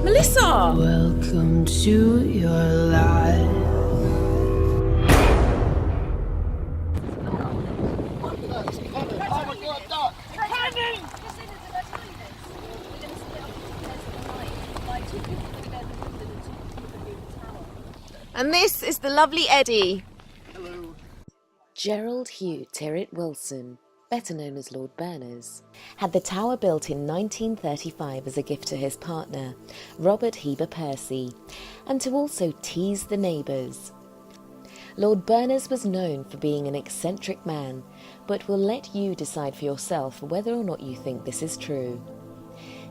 Melissa! Welcome to your life. And this is the lovely Eddie. Hello. Gerald Hugh Tyrwhitt Wilson, better known as Lord Berners, had the tower built in 1935 as a gift to his partner, Robert Heber Percy, and to also tease the neighbours. Lord Berners was known for being an eccentric man, but will let you decide for yourself whether or not you think this is true.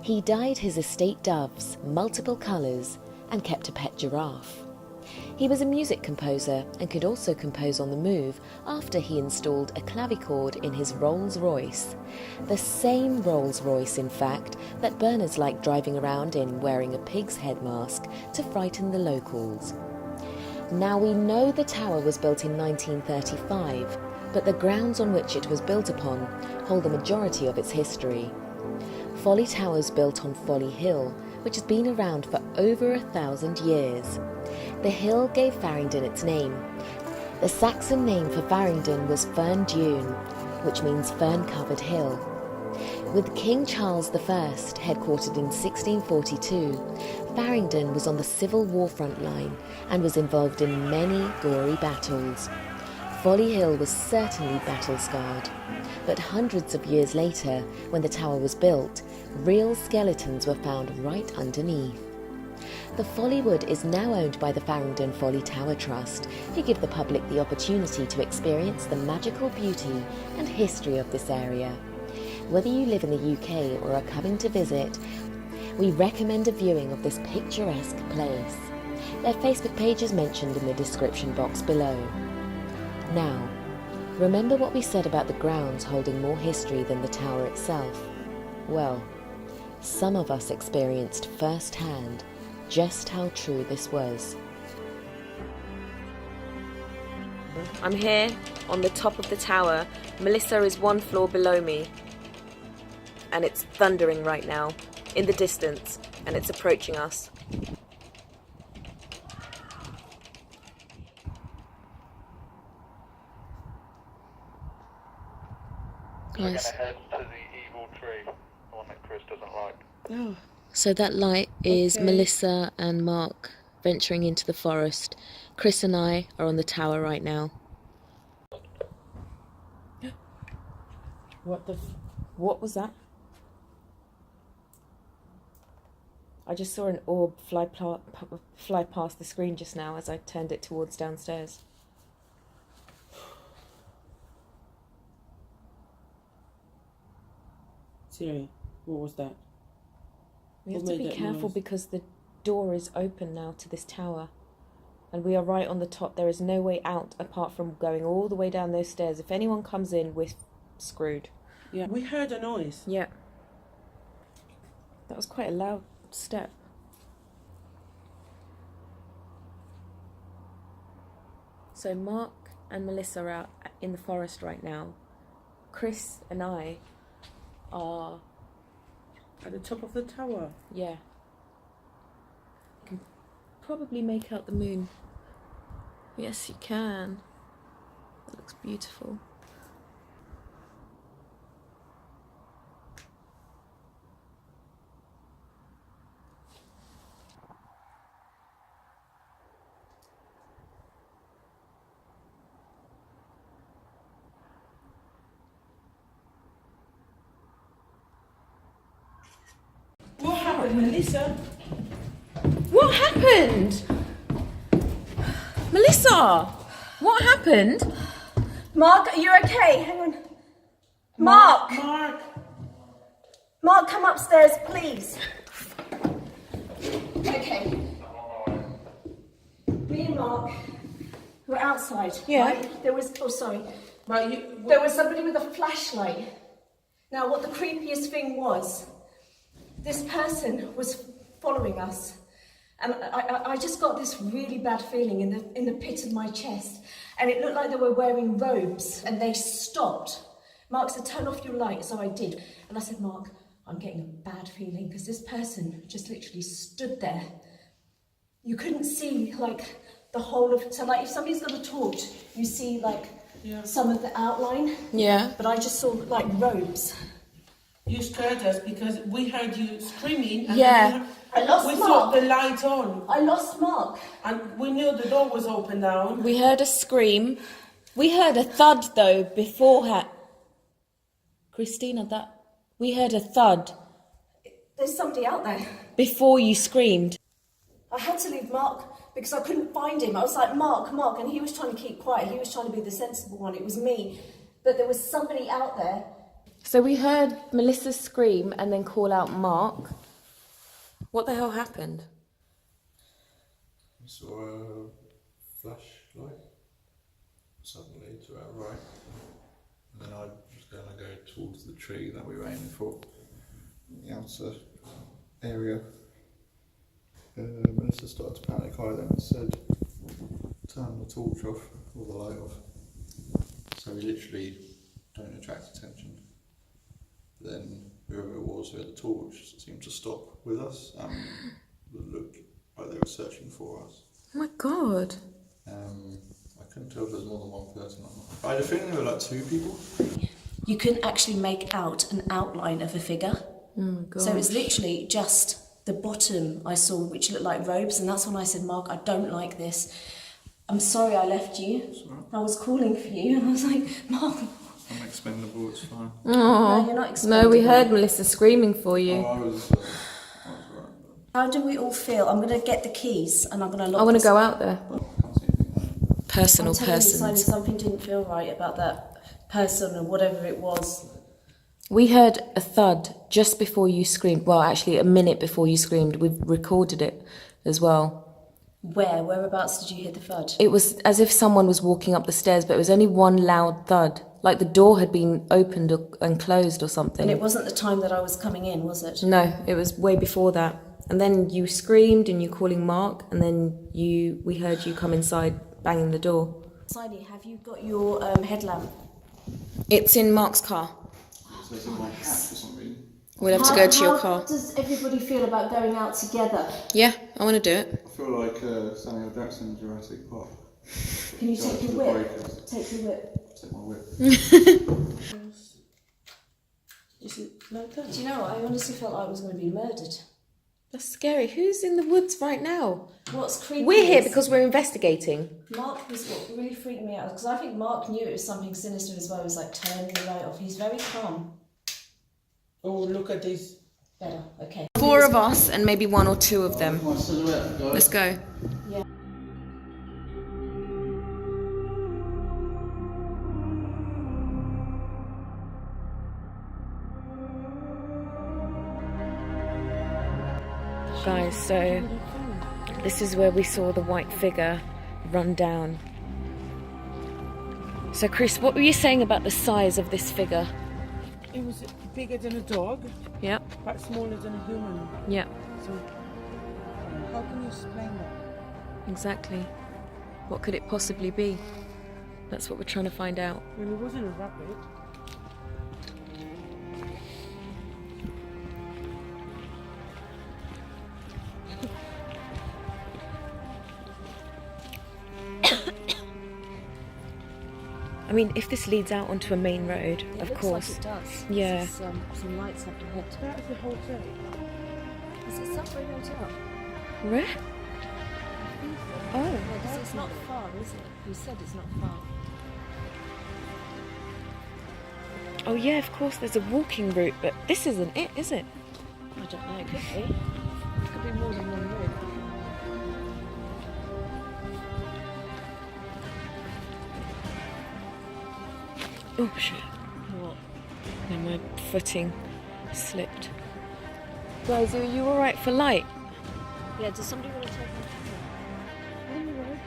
He dyed his estate doves multiple colours and kept a pet giraffe. He was a music composer and could also compose on the move after he installed a clavichord in his Rolls-Royce. The same Rolls-Royce, in fact, that Berners liked driving around in wearing a pig's head mask to frighten the locals. Now we know the tower was built in 1935, but the grounds on which it was built upon hold the majority of its history. Folly Tower was built on Folly Hill, which has been around for over 1,000 years. The hill gave Farringdon its name. The Saxon name for Farringdon was Fern Dune, which means fern-covered hill. With King Charles I, headquartered in 1642, Farringdon was on the Civil War front line and was involved in many gory battles. Folly Hill was certainly battle-scarred, but hundreds of years later, when the tower was built, real skeletons were found right underneath. The Folly Wood is now owned by the Farringdon Folly Tower Trust, who give the public the opportunity to experience the magical beauty and history of this area. Whether you live in the UK or are coming to visit, we recommend a viewing of this picturesque place. Their Facebook page is mentioned in the description box below. Now, remember what we said about the grounds holding more history than the tower itself? Well, some of us experienced firsthand just how true this was. I'm here on the top of the tower. Melissa is one floor below me. And it's thundering right now, in the distance, and it's approaching us. We're going to head to the evil tree, the one that Chris doesn't like. Oh. So that light is Melissa and Mark venturing into the forest. Chris and I are on the tower right now. What was that? I just saw an orb fly past the screen just now as I turned it towards downstairs. Siri, what was that? We have What to made be that careful noise? because the door is open now to this tower. And we are right on the top. There is no way out apart from going all the way down those stairs. If anyone comes in, we're screwed. Yeah, we heard a noise. Yeah. That was quite a loud step. So Mark and Melissa are out in the forest right now. Chris and I are... At the top of the tower. Yeah. You can probably make out the moon. Yes, you can. That looks beautiful. What happened, Melissa? What happened? Melissa! What happened? Mark, are you okay? Hang on. Mark! Mark! Mark, come upstairs, please. Okay. Me and Mark were outside. Yeah. Right? There was, oh sorry. Right, There was somebody with a flashlight. Now, what the creepiest thing was, this person was following us. And I just got this really bad feeling in the pit of my chest. And it looked like they were wearing robes and they stopped. Mark said, turn off your light, so I did. And I said, Mark, I'm getting a bad feeling because this person just literally stood there. You couldn't see like the whole of, so like if somebody's got a torch, you see like some of the outline. Yeah. But I just saw like robes. You scared us because we heard you screaming. And Yeah. I lost we Mark. saw the light on. I lost Mark. And we knew the door was open down. We heard a scream. We heard a thud though beforehand. Christina, we heard a thud There's somebody out there. before you screamed. I had to leave Mark because I couldn't find him. I was like, Mark, Mark, and he was trying to keep quiet. He was trying to be the sensible one. It was me. But there was somebody out there. So we heard Melissa scream and then call out Mark. What the hell happened? We saw a flashlight suddenly to our right, and then I was going to go towards the tree that we were aiming for, the outer area. Melissa started to panic either and said, turn the torch off or the light off. So we literally don't attract attention. Then whoever it was who had the torch seemed to stop with us and look like they were searching for us. Oh my god. I couldn't tell if there was more than one person or not. I had a feeling there were like two people. You couldn't actually make out an outline of a figure. Oh my god. So it was literally just the bottom I saw, which looked like robes, and that's when I said, Mark, I don't like this. I'm sorry I left you. I was calling for you, and I was like, Mark. I'm expendable, it's fine. No, you're not expendable. No, we heard Melissa screaming for you. Oh, I was right. How do we all feel? I'm going to get the keys, and I'm going to lock I want to this. go out there. I can't see anything. Personal I'm telling you, Simon, persons. something didn't feel right about that person or whatever it was. We heard a thud just before you screamed. Well, actually, a minute before you screamed. We've recorded it as well. Whereabouts did you hear the thud? It was as if someone was walking up the stairs, but it was only one loud thud. Like the door had been opened and closed or something. And it wasn't the time that I was coming in, was it? No, it was way before that. And then you screamed and you calling Mark, and then we heard you come inside banging the door. Sidney, have you got your headlamp? It's in Mark's car. So it's in my hat for some reason. We'll have to go to your car. How does everybody feel about going out together? Yeah, I want to do it. I feel like Samuel Jackson in Jurassic Park. Can you take your The whip? breakers. Take your whip. Take my whip. Is it like that? Do you know what? I honestly felt like I was going to be murdered. That's scary. Who's in the woods right now? What's creepy? We're here is because we're investigating. Mark was what really freaked me out because I think Mark knew it was something sinister as well. He was like turning the light off. He's very calm. Oh, look at this. Better. Okay. 4 of us and maybe 1 or 2 of them. My silhouette, guys. Let's go. Yeah. Guys, so this is where we saw the white figure run down. So Chris, what were you saying about the size of this figure? It was bigger than a dog, Yep, but smaller than a human. yep, So, how can you explain that? exactly. What could it possibly be? That's what we're trying to find out. Well, it wasn't a rabbit. I mean, if this leads out onto a main road, It of looks course. like it does. Yeah. There's, some lights up ahead. That is the hotel. Is it Sudbury Hotel? Where? Oh, No, because it's not far, is it? You said it's not far. oh yeah, of course. There's a walking route, but this isn't it, is it? I don't know. It could be. It could be more than one route. Oh shit! What? And my footing slipped. Guys, are you all right for light? Yeah. Does somebody want to take my camera? Anyway,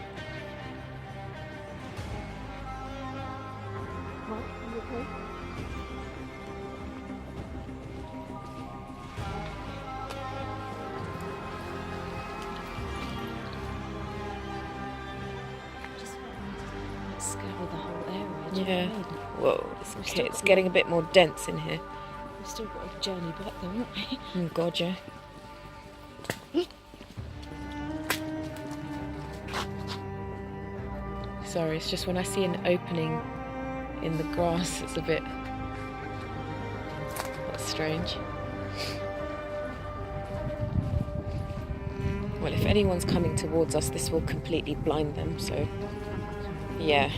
Mark, are you okay? Just like scour the whole area. Do you know Yeah. what I mean? Whoa, it's okay. It's getting a bit more dense in here. We've Still got a journey back though, haven't we? Oh God, yeah. Sorry, it's just when I see an opening in the grass, it's a bit... That's strange. Well, if anyone's coming towards us, this will completely blind them, so... Yeah.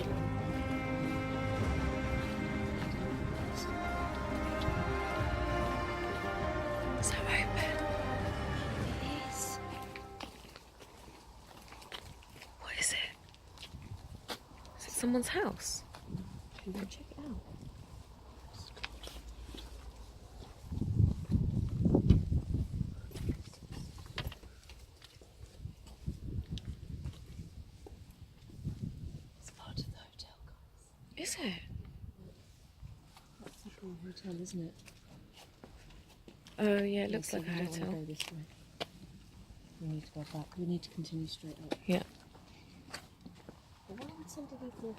So open. Yes. What is it? Is it someone's house? Can we check it out? It's part of the hotel, guys. Is it? That's like a hotel, isn't it? Oh yeah, it looks So like a we don't wanna hotel. go this way. We need to go back. We need to continue straight up. Yeah. But why would somebody go?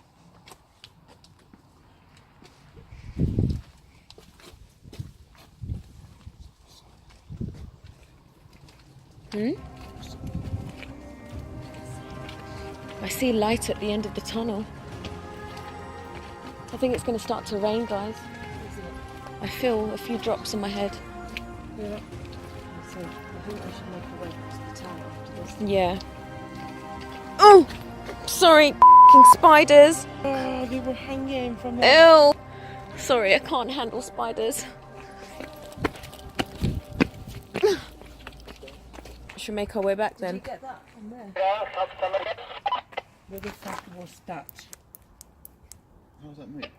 I see light at the end of the tunnel. I think it's going to start to rain, guys. I feel a few drops on my head. Yeah. So I think we should make our way back to the tower after this. Yeah. Oh! Sorry, f***ing spiders. Oh, they were hanging from the... Ew. Sorry, I can't handle spiders. Should we make our way back Did you then? get that from there? Where the fuck was that? How was that made?